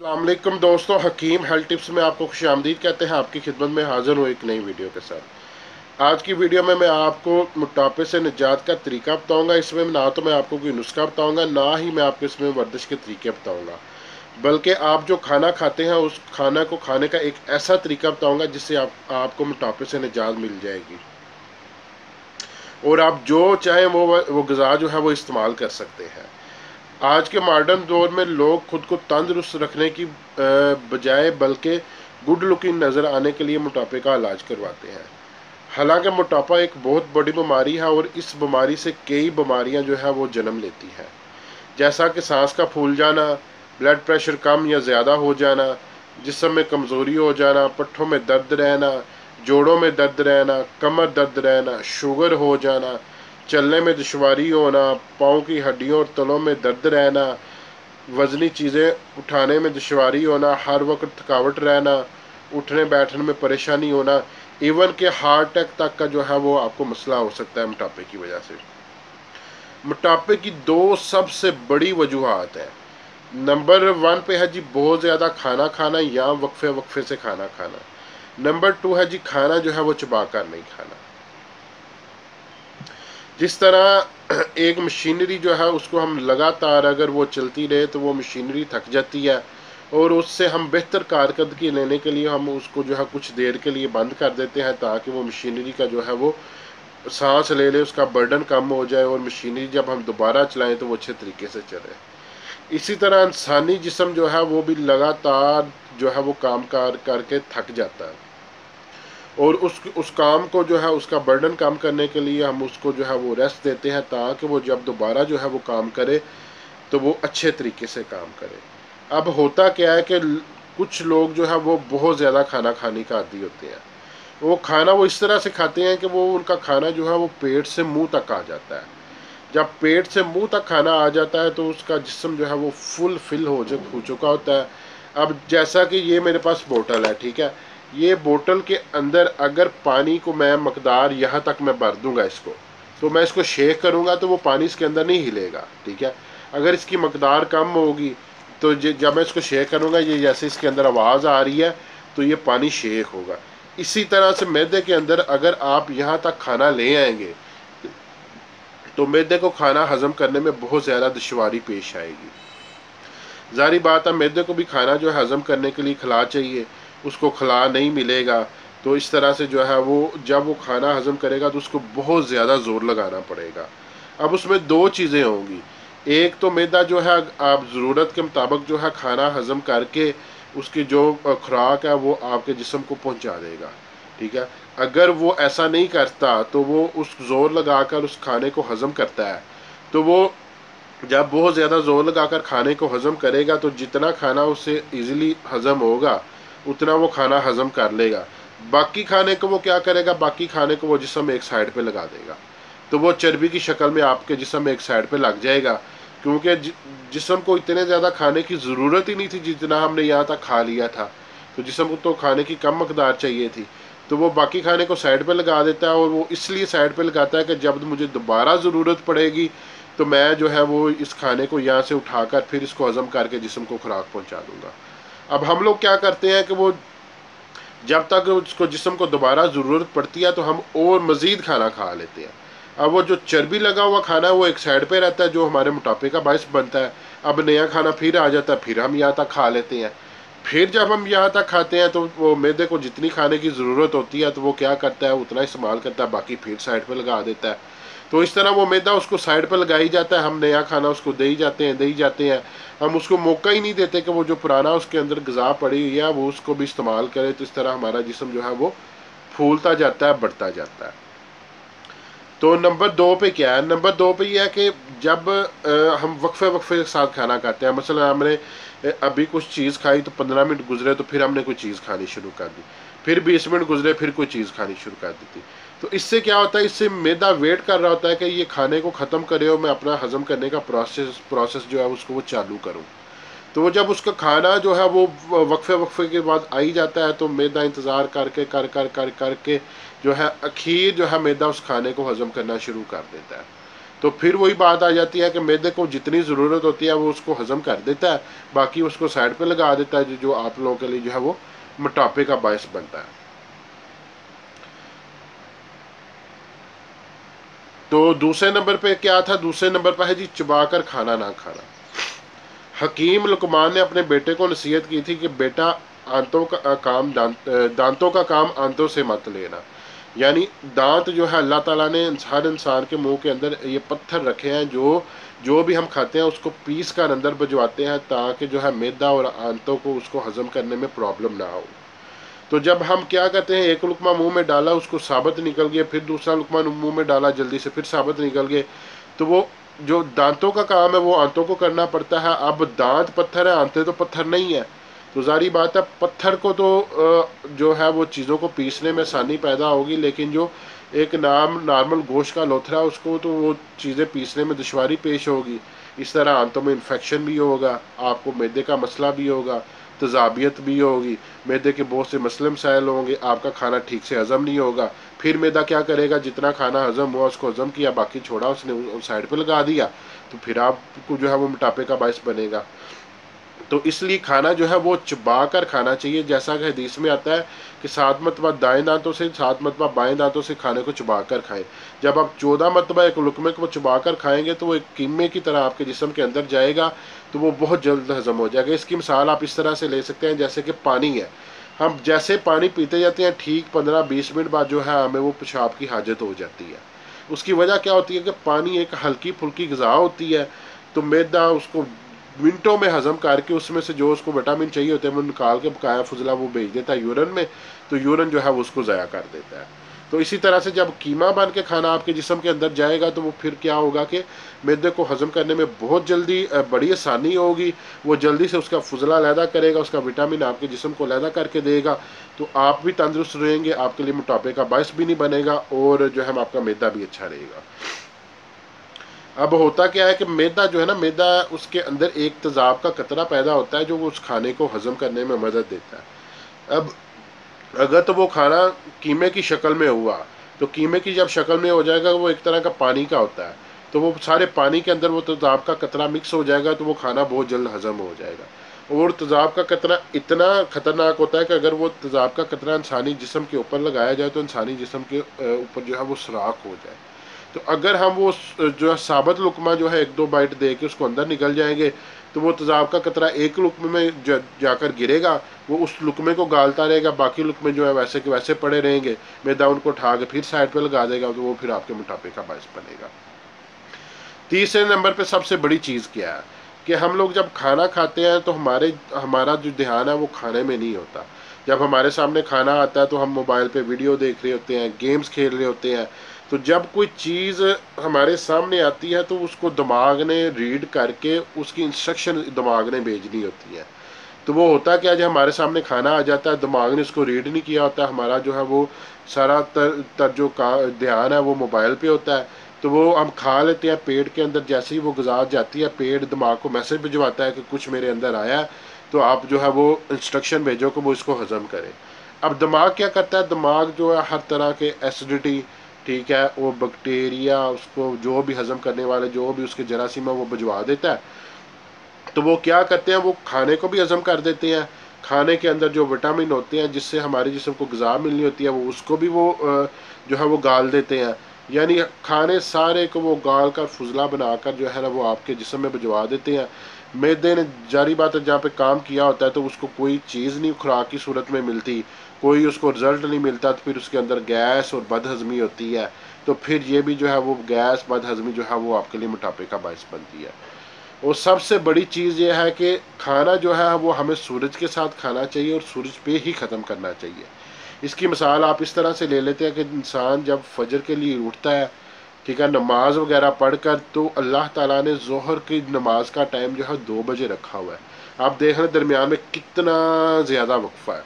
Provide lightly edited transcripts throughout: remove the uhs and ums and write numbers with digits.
अस्सलामुअलैकुम दोस्तों, हकीम health tips में आपको खुशामदीद कहते हैं। आपकी खिदमत में हाजिर हूँ एक नई वीडियो के साथ। आज की वीडियो में मैं आपको मोटापे से निजात का तरीका बताऊंगा। इसमें ना तो मैं आपको कोई नुस्खा बताऊंगा, ना ही मैं आपको इसमें वर्जिश के तरीके बताऊंगा, बल्कि आप जो खाना खाते हैं उस खाना को खाने का एक ऐसा तरीका बताऊंगा जिससे आपको मोटापे से निजात मिल जाएगी और आप जो चाहें वो ग़िज़ा जो है वो इस्तेमाल कर सकते हैं। आज के मॉडर्न दौर में लोग खुद को तंदुरुस्त रखने की बजाय बल्कि गुड लुकिंग नज़र आने के लिए मोटापे का इलाज करवाते हैं। हालांकि मोटापा एक बहुत बड़ी बीमारी है और इस बीमारी से कई बीमारियां जो है वो जन्म लेती हैं, जैसा कि सांस का फूल जाना, ब्लड प्रेशर कम या ज़्यादा हो जाना, जिस्म में कमज़ोरी हो जाना, पट्ठों में दर्द रहना, जोड़ों में दर्द रहना, कमर दर्द रहना, शुगर हो जाना, चलने में दुश्वारी होना, पाँव की हड्डियों और तलों में दर्द रहना, वज़नी चीज़ें उठाने में दुश्वारी होना, हर वक्त थकावट रहना, उठने बैठने में परेशानी होना, इवन के हार्ट अटैक तक का जो है वो आपको मसला हो सकता है मोटापे की वजह से। मोटापे की दो सबसे बड़ी वजूहात है। नंबर वन पे है जी बहुत ज़्यादा खाना खाना या वक्फे वक्फे से खाना खाना। नंबर टू है जी खाना जो है वो चबा कर नहीं खाना। जिस तरह एक मशीनरी जो है उसको हम लगातार अगर वो चलती रहे तो वो मशीनरी थक जाती है और उससे हम बेहतर कारकर्दगी लेने के लिए हम उसको जो है कुछ देर के लिए बंद कर देते हैं ताकि वो मशीनरी का जो है वो सांस ले ले, उसका बर्डन कम हो जाए और मशीनरी जब हम दोबारा चलाएं तो वो अच्छे तरीके से चले। इसी तरह इंसानी जिस्म जो है वो भी लगातार जो है वो काम करके थक जाता है और उस काम को जो है उसका बर्डन कम करने के लिए हम उसको जो है वो रेस्ट देते हैं ताकि वो जब दोबारा जो है वो काम करे तो वो अच्छे तरीके से काम करे। अब होता क्या है कि कुछ लोग जो है वो बहुत ज़्यादा खाना खाने का आदी होते हैं। वो खाना वो इस तरह से खाते हैं कि वो उनका खाना जो है वो पेट से मुंह तक आ जाता है। जब पेट से मुंह तक खाना आ जाता है तो उसका जिस्म जो है वो फुल फिल हो चुका होता है। अब जैसा कि ये मेरे पास बोतल है, ठीक है, ये बोतल के अंदर अगर पानी को मैं मकदार यहाँ तक मैं भर दूंगा इसको, तो मैं इसको शेक करूँगा तो वो पानी इसके अंदर नहीं हिलेगा, ठीक है। अगर इसकी मकदार कम होगी तो जब मैं इसको शेक करूँगा, ये जैसे इसके अंदर आवाज़ आ रही है तो ये पानी शेक होगा। इसी तरह से मैदे के अंदर अगर आप यहाँ तक खाना ले आएंगे तो मैदे को खाना हजम करने में बहुत ज़्यादा दुश्वारी पेश आएगी। जारी बात है मैदे को भी खाना जो है हजम करने के लिए खला चाहिए, उसको खला नहीं मिलेगा तो इस तरह से जो है वो जब वो खाना हजम करेगा तो उसको बहुत ज़्यादा ज़ोर लगाना पड़ेगा। अब उसमें दो चीज़ें होंगी, एक तो मैदा जो है आप ज़रूरत के मुताबिक जो है खाना हजम करके उसकी जो खुराक है वो आपके जिस्म को पहुंचा देगा, ठीक है। अगर वो ऐसा नहीं करता तो वो उस ज़ोर लगाकर उस खाने को हजम करता है, तो वो जब बहुत ज़्यादा ज़ोर लगाकर खाने को हजम करेगा तो जितना खाना उससे इजीली हजम होगा उतना वो खाना हजम कर लेगा। बाकी खाने को वो क्या करेगा, बाकी खाने को वो जिस्म एक साइड पे लगा देगा, तो वो चर्बी की शक्ल में आपके जिस्म एक साइड पे लग जाएगा, क्योंकि जिस्म को इतने ज़्यादा खाने की ज़रूरत ही नहीं थी जितना हमने यहाँ तक खा लिया था, तो जिस्म को तो खाने की कम मकदार चाहिए थी, तो वो बाकी खाने को साइड पे लगा देता है। और वो इसलिए साइड पे लगाता है कि जब मुझे दोबारा ज़रूरत पड़ेगी तो मैं जो है वो इस खाने को यहाँ से उठाकर फिर इसको हज़म करके जिस्म को खुराक पहुँचा दूँगा। अब हम लोग क्या करते हैं कि वो जब तक उसको जिस्म को दोबारा ज़रूरत पड़ती है तो हम और मज़ीद खाना खा लेते हैं। अब वो जो चर्बी लगा हुआ खाना है वो एक साइड पे रहता है जो हमारे मोटापे का बायस बनता है। अब नया खाना फिर आ जाता है, फिर हम यहाँ तक खा लेते हैं। फिर जब हम यहाँ तक खाते हैं तो वो मैदे को जितनी खाने की ज़रूरत होती है तो वो क्या करता है उतना इस्तेमाल करता है, बाकी फिर साइड पे लगा देता है। तो इस तरह वो मैदा उसको साइड पे लगाई जाता है, हम नया खाना उसको दे ही जाते हैं। हम उसको मौका ही नहीं देते कि वो जो पुराना उसके अंदर ग़िज़ा पड़ी हुई है वो उसको भी इस्तेमाल करे। तो इस तरह हमारा जिस्म जो है वो फूलता जाता है, बढ़ता जाता है। तो नंबर दो पे क्या है, नंबर दो पे ये है कि जब हम वक्फे वक्फे के साथ खाना खाते हैं, मसलन हमने अभी कुछ चीज़ खाई तो 15 मिनट गुजरे तो फिर हमने कोई चीज़ खानी शुरू कर दी, फिर 20 मिनट गुजरे फिर कोई चीज़ खानी शुरू कर दी थी, तो इससे क्या होता है, इससे मैदा वेट कर रहा होता है कि ये खाने को ख़त्म करे और मैं अपना हज़म करने का प्रोसेस जो है उसको वो चालू करूँ। तो वो जब उसका खाना जो है वो वक्फे वक्फे के बाद आ ही जाता है तो मैदा इंतज़ार करके करके जो है अखीर जो है मैदा उस खाने को हज़म करना शुरू कर देता है। तो फिर वही बात आ जाती है कि मैदे को जितनी ज़रूरत होती है वो उसको हज़म कर देता है, बाकी उसको साइड पे लगा देता है, जो आप लोगों के लिए जो है वो मोटापे का बायस बनता है। तो दूसरे नंबर पे क्या था? दूसरे नंबर पर है जी चबा कर खाना ना खाना। हकीम लुकमान ने अपने बेटे को नसीहत की थी कि बेटा दांतों का काम आंतों से मत लेना। यानी दांत जो है अल्लाह ताला ने हर इंसान के मुंह के अंदर ये पत्थर रखे हैं, जो भी हम खाते हैं उसको पीस कर अंदर भिजवाते हैं ताकि जो है मैदा और आंतों को उसको हजम करने में प्रॉब्लम ना हो। तो जब हम क्या करते हैं, एक लुकमा मुंह में डाला उसको साबित निकल गया, फिर दूसरा लुकमा मुंह में डाला जल्दी से फिर साबित निकल गए, तो वो जो दांतों का काम है वो आंतों को करना पड़ता है। अब दांत पत्थर है, आंतें तो पत्थर नहीं है, तो जारी बात है पत्थर को तो जो है वो चीज़ों को पीसने में आसानी पैदा होगी, लेकिन जो एक नॉर्मल गोश्त का लोथरा उसको तो वो चीज़ें पीसने में दुश्वारी पेश होगी। इस तरह आंतों में इन्फेक्शन भी होगा, आपको मैदे का मसला भी होगा, तजाबियत भी होगी, मैदे के बहुत से मसले मसाइल होंगे, आपका खाना ठीक से हज़म नहीं होगा। फिर मैदा क्या करेगा, जितना खाना हज़म हुआ उसको हज़म किया, बाकी छोड़ा उसने साइड पे लगा दिया, तो फिर आपको जो है वो मोटापे का बायस बनेगा। तो इसलिए खाना जो है वो चबा कर खाना चाहिए, जैसा कि हदीस में आता है कि 7 मरतबा दाएं दांतों से 7 मरतबा बाएं दांतों से खाने को चबा कर खाएं। जब आप 14 मरतबा एक लुकमे को चबा कर खाएंगे तो वो एक कीमे की तरह आपके जिस्म के अंदर जाएगा, तो वो बहुत जल्द हजम हो जाएगा। इसकी मिसाल आप इस तरह से ले सकते हैं जैसे कि पानी है, हम जैसे पानी पीते जाते हैं ठीक 15-20 मिनट बाद जो है हमें वो पेशाब की हाजत हो जाती है। उसकी वजह क्या होती है कि पानी एक हल्की फुल्की ग़िज़ा होती है, तो मैदा उसको मिनटों में हजम करके उसमें से जो उसको विटामिन चाहिए होते हैं वो निकाल के बकाया फजला वो भेज देता है यूरिन में, तो यूरिन जो है वो उसको ज़ाया कर देता है। तो इसी तरह से जब कीमा बन के खाना आपके जिस्म के अंदर जाएगा तो वो फिर क्या होगा कि मैदे को हजम करने में बहुत जल्दी बड़ी आसानी होगी, वो जल्दी से उसका फजला लैदा करेगा, उसका विटामिन आपके जिस्म को लैदा करके देगा, तो आप भी तंदुरुस्त रहेंगे, आपके लिए मोटापे का बायस भी नहीं बनेगा और जो है आपका मैदा भी अच्छा रहेगा। अब होता क्या है कि मैदा जो है ना, मैदा उसके अंदर एक तेज़ाब का कतरा पैदा होता है जो वो उस खाने को हजम करने में मदद देता है। अब अगर तो वो खाना कीमे की शक्ल में हुआ, तो कीमे की जब शक्ल में हो जाएगा वो एक तरह का पानी का होता है, तो वो सारे पानी के अंदर वो तेज़ाब का कतरा मिक्स हो जाएगा, तो वो खाना बहुत जल्द हजम हो जाएगा। और तेज़ाब का कतरा इतना ख़तरनाक होता है कि अगर वो तेज़ाब का कतरा इंसानी जिस्म के ऊपर लगाया जाए तो इंसानी जिस्म के ऊपर जो है वो सुराख हो जाए। तो अगर हम वो जो है साबित लुकमा जो है 1-2 बाइट दे के उसको अंदर निकल जाएंगे, तो वो तेज़ाब का कतरा एक लुकमे में जाकर गिरेगा, वो उस लुकमे को गालता रहेगा, बाकी लुकमे जो है वैसे के वैसे पड़े रहेंगे, मैदा उनको उठा के फिर साइड पे लगा देगा, तो वो फिर आपके मोटापे का बायस बनेगा। तीसरे नंबर पे सबसे बड़ी चीज़ क्या है कि हम लोग जब खाना खाते हैं तो हमारा जो ध्यान है वो खाने में नहीं होता। जब हमारे सामने खाना आता है तो हम मोबाइल पे वीडियो देख रहे होते हैं, गेम्स खेल रहे होते हैं। तो जब कोई चीज़ हमारे सामने आती है तो उसको दिमाग ने रीड करके उसकी इंस्ट्रक्शन दिमाग ने भेजनी होती है। तो वो होता क्या, जब हमारे सामने खाना आ जाता है दिमाग ने उसको रीड नहीं किया होता, हमारा जो है वो सारा जो का ध्यान है वो मोबाइल पे होता है, तो वो हम खा लेते हैं। पेट के अंदर जैसे ही वो ग़िज़ा जाती है, पेट दिमाग को मैसेज भिजवाता है कि कुछ मेरे अंदर आया है, तो आप जो है वो इंस्ट्रक्शन भेजो कि वो इसको हज़म करें। अब दिमाग क्या करता है, दिमाग जो है हर तरह के एसिडिटी, ठीक है, वो बैक्टीरिया उसको जो भी हज़म करने वाले जो भी उसके जरासीम है वो भिजवा देता है। तो वो क्या करते हैं, वो खाने को भी हज़म कर देते हैं, खाने के अंदर जो विटामिन होते हैं जिससे हमारे जिस्म को ग़िज़ा मिलनी होती है वो उसको भी वो जो है वो गाल देते हैं। यानी खाने सारे को वो गाल कर फुजला बनाकर जो है ना वो आपके जिस्म में भिजवा देते हैं। मैदे ने जारी बात है जहाँ पे काम किया होता है तो उसको कोई चीज़ नहीं खुराक की सूरत में मिलती, कोई उसको रिजल्ट नहीं मिलता, तो फिर उसके अंदर गैस और बदहज़मी होती है। तो फिर ये भी जो है वो गैस बदहज़मी जो है वो आपके लिए मोटापे का बायस बनती है। और सबसे बड़ी चीज़ ये है कि खाना जो है वो हमें सूरज के साथ खाना चाहिए और सूरज पे ही ख़त्म करना चाहिए। इसकी मिसाल आप इस तरह से ले लेते हैं कि इंसान जब फजर के लिए उठता है, ठीक है, नमाज वगैरह पढ़कर, तो अल्लाह ताला ने ज़ोहर की नमाज का टाइम जो है 2 बजे रखा हुआ है। आप देख रहे हैं दरमियान में कितना ज़्यादा वक्फ़ा है।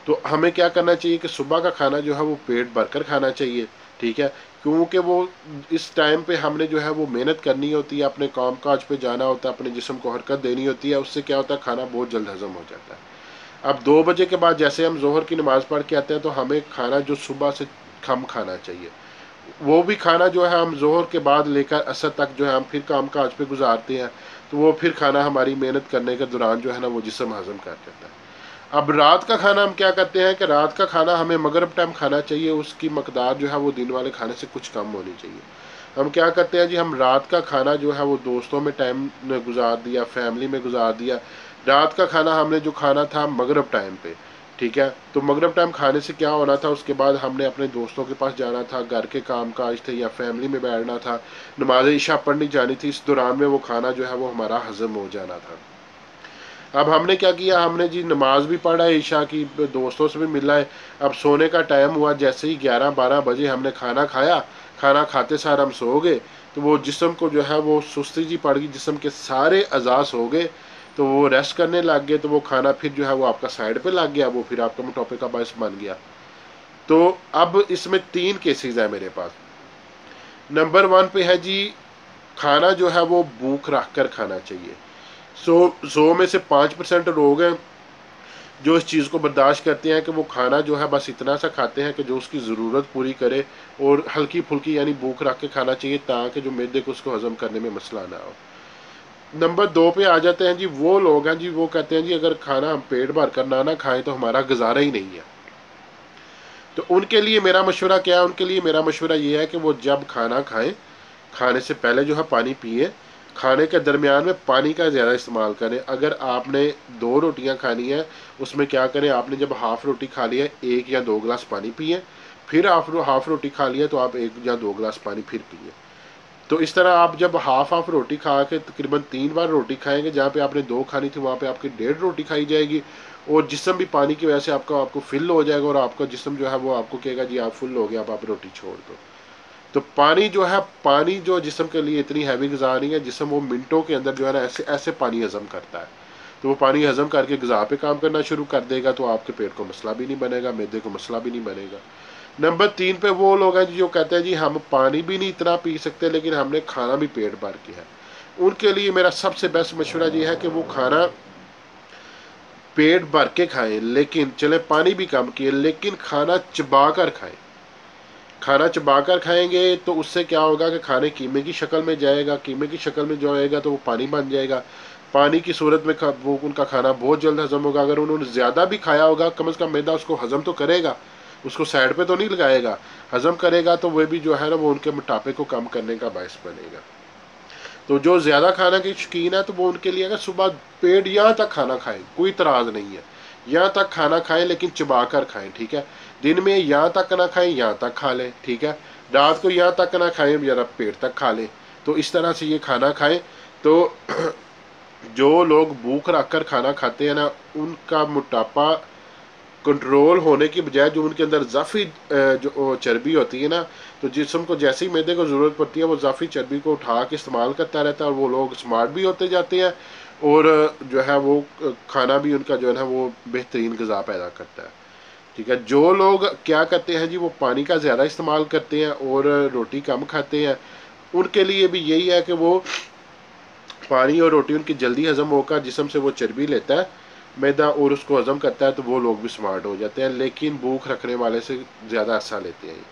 तो हमें क्या करना चाहिए कि सुबह का खाना जो है वो पेट भरकर खाना चाहिए, ठीक है, क्योंकि वो इस टाइम पे हमने जो है वो मेहनत करनी होती है, अपने काम काज पे जाना होता है, अपने जिस्म को हरकत देनी होती है, उससे क्या होता है खाना बहुत जल्द हज़म हो जाता है। अब 2 बजे के बाद जैसे हम जोहर की नमाज़ पढ़ के आते हैं तो हमें खाना जो सुबह से कम खाना चाहिए, वो भी खाना जो है हम जोहर के बाद लेकर असर तक जो है हम फिर काम काज पे गुजारते हैं, तो वो फिर खाना हमारी मेहनत करने के दौरान जो है ना वो जिस्म हजम कर देता है। अब रात का खाना हम क्या करते हैं कि रात का खाना हमें मगरिब टाइम खाना चाहिए, उसकी मकदार जो है वो दिन वाले खाने से कुछ कम होनी चाहिए। हम क्या करते हैं जी, हम रात का खाना जो है वो दोस्तों में टाइम गुजार दिया, फैमिली में गुजार दिया। रात का खाना हमने जो खाना था मगरिब टाइम पे, ठीक है, तो मगरिब टाइम खाने से क्या होना था, उसके बाद हमने अपने दोस्तों के पास जाना था, घर के काम काज थे या फैमिली में बैठना था, नमाज इशा पढ़नी जानी थी, इस दौरान में वो खाना जो है वो हमारा हजम हो जाना था। अब हमने क्या किया, हमने जी नमाज भी पढ़ा है ईशा की, दोस्तों से भी मिला है, अब सोने का टाइम हुआ, जैसे ही 11-12 बजे हमने खाना खाया, खाना खाते सार हम सो गए, तो वो जिस्म को जो है वो सुस्ती जी पड़ गई, जिस्म के सारे अज़ा सो गए, तो वो रेस्ट करने लग गए, तो वो खाना फिर जो है वो आपका साइड पे लग गया, वो फिर आपका मोटापे का बायस बन गया। तो अब इसमें 3 केसेस है मेरे पास। नंबर 1 पे है जी, खाना जो है वो भूख रख कर खाना चाहिए। 100 में से 5% लोग हैं जो इस चीज़ को बर्दाश्त करते हैं कि वो खाना जो है बस इतना सा खाते हैं कि जो उसकी ज़रूरत पूरी करे, और हल्की फुल्की यानी भूख रख के खाना चाहिए, ताकि जो मैदे को उसको हजम करने में मसला ना हो। नंबर 2 पे आ जाते हैं जी, वो लोग हैं जी, वो कहते हैं जी अगर खाना हम पेट भर कर ना खाएं तो हमारा गुजारा ही नहीं है। तो उनके लिए मेरा मशवरा क्या है, उनके लिए मेरा मशवरा ये है कि वो जब खाना खाएं, खाने से पहले जो है पानी पिए, खाने के दरमियान में पानी का ज़्यादा इस्तेमाल करें। अगर आपने 2 रोटियां खानी है, उसमें क्या करें, आपने जब हाफ़ रोटी खा लिया 1 या 2 गिलास पानी पिए, फिर आप हाफ़ रोटी खा लिया तो आप 1 या 2 गिलास पानी फिर पिए। तो इस तरह आप जब हाफ़ रोटी खा के तकरीबन 3 बार रोटी खाएंगे, जहाँ पे आपने 2 खानी थी वहाँ पे आपकी 1.5 रोटी खाई जाएगी, और जिस्म भी पानी की वजह से आपको फिल हो जाएगा, और आपका जिस्म जो है वो आपको कहेगा जी आप फुल हो गया, अब आप रोटी छोड़ दो। तो पानी जो है, पानी जो जिस्म के लिए इतनी हैवी ग़िज़ा नहीं है, जिस्म वो मिनटों के अंदर जो है ना ऐसे ऐसे पानी हज़म करता है, तो वो पानी हज़म करके ग़िज़ा पे काम करना शुरू कर देगा, तो आपके पेट को मसला भी नहीं बनेगा, मैदे को मसला भी नहीं बनेगा। नंबर 3 पे वो लोग हैं जो कहते हैं जी हम पानी भी नहीं इतना पी सकते, लेकिन हमने खाना भी पेट भर के है। उनके लिए मेरा सबसे बेस्ट मशवरा ये है कि वो खाना पेट भर के खाएं, लेकिन चले पानी भी कम किए, लेकिन खाना चबा कर खाएं। खाना चबा कर खाएंगे तो उससे क्या होगा कि खाने कीमे की शक्ल में जाएगा, कीमे की शक्ल में जो आएगा तो वो पानी बन जाएगा। पानी की सूरत में वो उनका खाना बहुत जल्द हजम होगा। अगर उन्होंने ज़्यादा भी खाया होगा, कम से कम मैदा उसको हजम तो करेगा, उसको साइड पे तो नहीं लगाएगा, हजम करेगा, तो वह भी जो है ना वो उनके मोटापे को कम करने का बायस बनेगा। तो जो ज़्यादा खाना के शौकीन है, तो वो उनके लिए अगर सुबह पेट यहाँ तक खाना खाएं, कोई इतराज़ नहीं है, यहाँ तक खाना खाएं, लेकिन चबा कर खाएं, ठीक है। दिन में यहाँ तक ना खाएं, यहाँ तक खा लें, ठीक है। रात को यहाँ तक ना खाएं, ज़रा पेट तक खा लें। तो इस तरह से ये खाना खाएं। तो जो लोग भूख रख कर खाना खाते हैं ना, उनका मोटापा कंट्रोल होने की बजाय जो उनके अंदर ज़ाफ़ी जो चर्बी होती है ना, तो जिस्म को जैसे ही मैदे को ज़रूरत पड़ती है वो ज़ाफ़ी चर्बी को उठा के इस्तेमाल करता रहता है, और वो लोग स्मार्ट भी होते जाते हैं, और जो है वो खाना भी उनका जो है ना वो बेहतरीन ग़िज़ा पैदा करता है, ठीक है। जो लोग क्या करते हैं जी, वो पानी का ज़्यादा इस्तेमाल करते हैं और रोटी कम खाते हैं, उनके लिए भी यही है कि वो पानी और रोटी उनकी जल्दी हज़म होकर जिस्म से वो चर्बी लेता है मैदा और उसको हज़म करता है, तो वो लोग भी स्मार्ट हो जाते हैं, लेकिन भूख रखने वाले से ज़्यादा हिस्सा लेते हैं।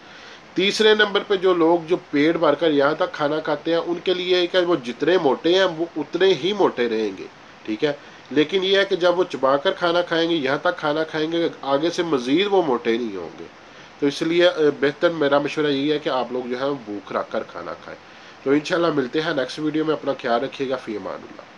तीसरे नंबर पे जो लोग जो पेट भरकर यहाँ तक खाना खाते हैं, उनके लिए है कि वो जितने मोटे हैं वो उतने ही मोटे रहेंगे, ठीक है। लेकिन ये है कि जब वो चबाकर खाना खाएंगे, यहाँ तक खाना खाएंगे, आगे से मज़ीद वो मोटे नहीं होंगे। तो इसलिए बेहतर मेरा मशवरा यही है कि आप लोग जो है भूख रख कर खाना खाएँ। तो इंशाल्लाह मिलते हैं नेक्स्ट वीडियो में। अपना ख्याल रखिएगा। फ़ी अमानिल्लाह।